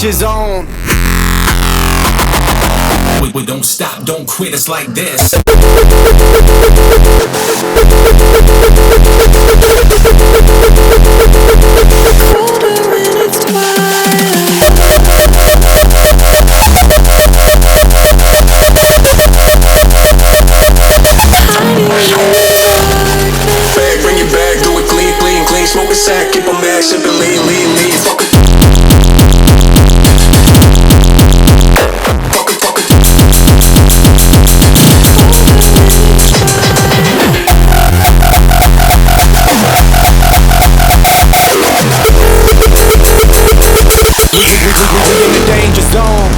danger zone. We don't stop, don't quit, it's like this. Bring it back, do it clean, clean, clean. Smoke a sack, keep 'em mad, sippin' lean, lean, lean. Fuck it. We in the danger zone.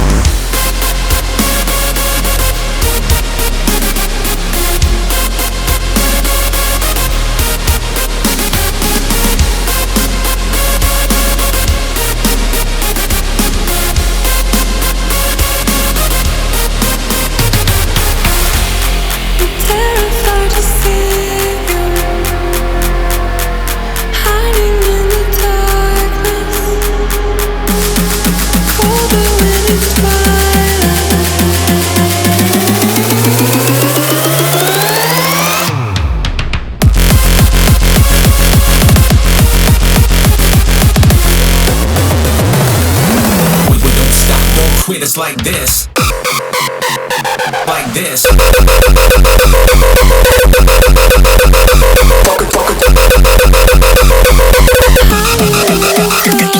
Quit, it's like this. Like this. Fuck it.